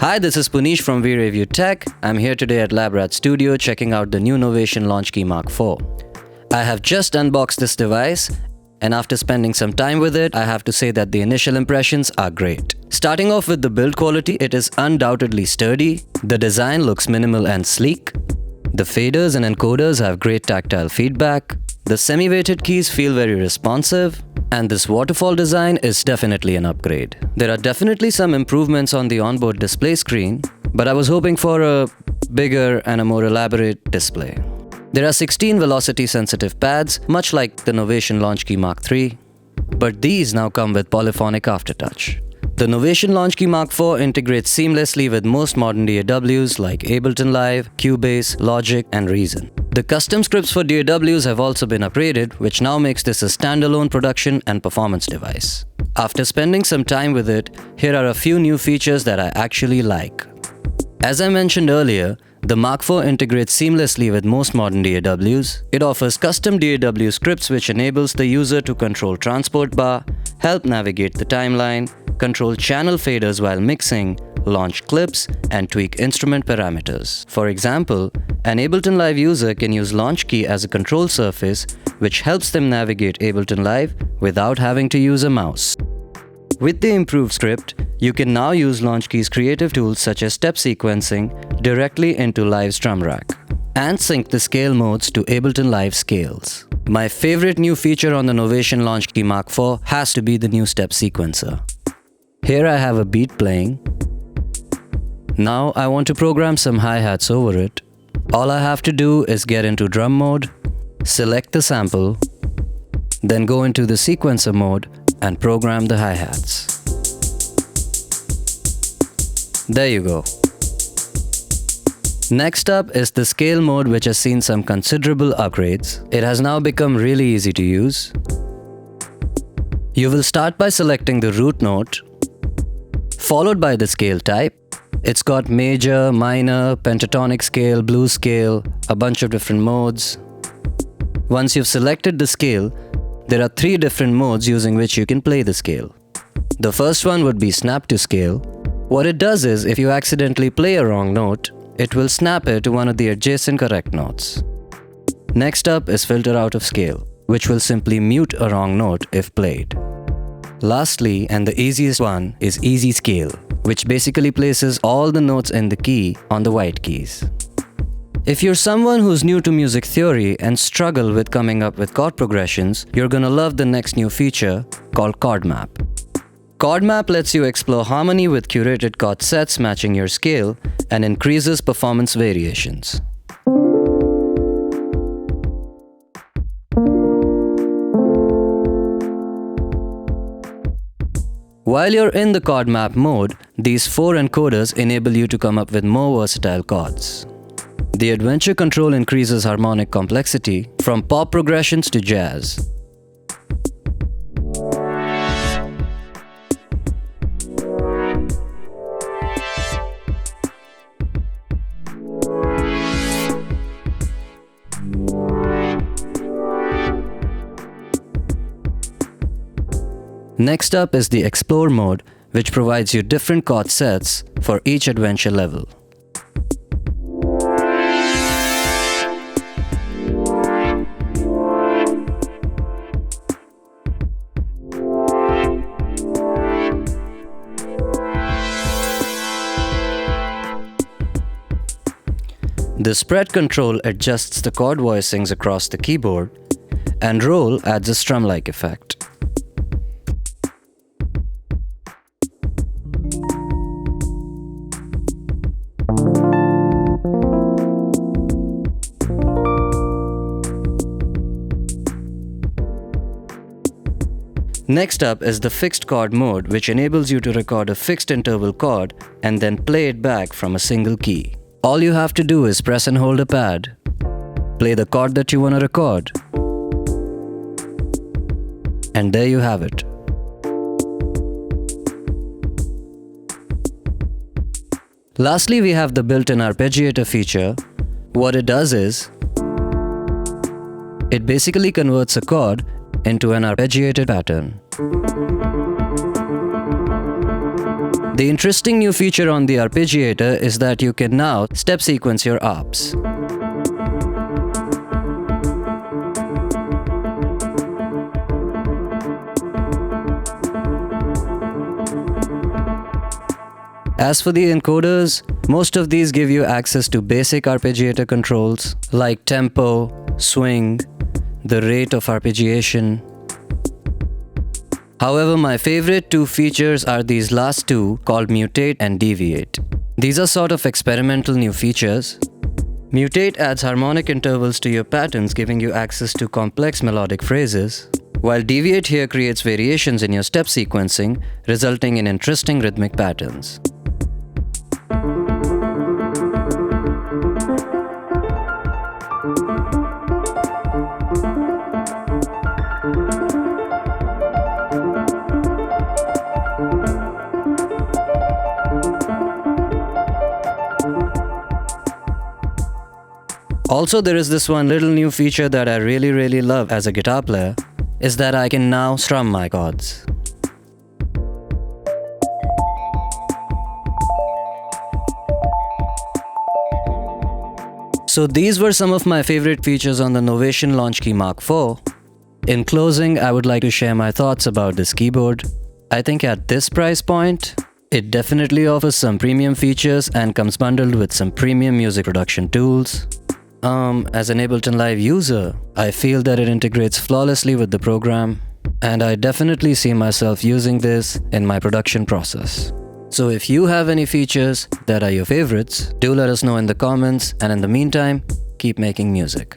Hi, this is Punish from We Review Tech. I'm here today at LabRat Studio checking out the new Novation LaunchKey MK4. I have just unboxed this device, and after spending some time with it, I have to say that the initial impressions are great. Starting off with the build quality, it is undoubtedly sturdy. The design looks minimal and sleek. The faders and encoders have great tactile feedback. The semi-weighted keys feel very responsive. And this waterfall design is definitely an upgrade. There are definitely some improvements on the onboard display screen, but I was hoping for a bigger and a more elaborate display. There are 16 velocity-sensitive pads, much like the Novation LaunchKey MK3, but these now come with polyphonic aftertouch. The Novation LaunchKey MK4 integrates seamlessly with most modern DAWs like Ableton Live, Cubase, Logic, and Reason. The custom scripts for DAWs have also been upgraded, which now makes this a standalone production and performance device. After spending some time with it, here are a few new features that I actually like. As I mentioned earlier, the MK4 integrates seamlessly with most modern DAWs. It offers custom DAW scripts which enables the user to control transport bar, help navigate the timeline, control channel faders while mixing, launch clips, and tweak instrument parameters. For example, an Ableton Live user can use LaunchKey as a control surface, which helps them navigate Ableton Live without having to use a mouse. With the improved script, you can now use LaunchKey's creative tools such as step sequencing directly into Live's drum rack and sync the scale modes to Ableton Live scales. My favorite new feature on the Novation LaunchKey MK4 has to be the new step sequencer. Here I have a beat playing. Now I want to program some hi-hats over it. All I have to do is get into drum mode, select the sample, then go into the sequencer mode and program the hi-hats. There you go. Next up is the scale mode, which has seen some considerable upgrades. It has now become really easy to use. You will start by selecting the root note, followed by the scale type. It's got major, minor, pentatonic scale, blues scale, a bunch of different modes. Once you've selected the scale, there are 3 different modes using which you can play the scale. The first one would be snap to scale. What it does is, if you accidentally play a wrong note, it will snap it to one of the adjacent correct notes. Next up is filter out of scale, which will simply mute a wrong note if played. Lastly, and the easiest one, is easy scale, which basically places all the notes in the key on the white keys. If you're someone who's new to music theory and struggle with coming up with chord progressions, you're gonna love the next new feature called Chord Map. Chord Map lets you explore harmony with curated chord sets matching your scale and increases performance variations. While you're in the chord map mode, these 4 encoders enable you to come up with more versatile chords. The adventure control increases harmonic complexity from pop progressions to jazz. Next up is the Explore mode, which provides you different chord sets for each adventure level. The Spread control adjusts the chord voicings across the keyboard, and Roll adds a strum-like effect. Next up is the Fixed chord mode, which enables you to record a fixed interval chord and then play it back from a single key. All you have to do is press and hold a pad, play the chord that you want to record, and there you have it. Lastly, we have the built-in Arppegiator feature. What it does is, it basically converts a chord into an arpeggiated pattern. The interesting new feature on the Arppegiator is that you can now step sequence your arps. As for the encoders, most of these give you access to basic arpeggiator controls like tempo, swing, the rate of arpeggiation. However, my favorite two features are these last two called mutate and deviate. These are sort of experimental new features. Mutate adds harmonic intervals to your patterns, giving you access to complex melodic phrases, while deviate here creates variations in your step sequencing, resulting in interesting rhythmic patterns. Also, there is this one little new feature that I really love as a guitar player, is that I can now strum my chords. So these were some of my favorite features on the Novation LaunchKey MK4. In closing, I would like to share my thoughts about this keyboard. I think at this price point, it definitely offers some premium features and comes bundled with some premium music production tools. As an Ableton Live user, I feel that it integrates flawlessly with the program, and I definitely see myself using this in my production process. So if you have any features that are your favorites, do let us know in the comments, and in the meantime, keep making music.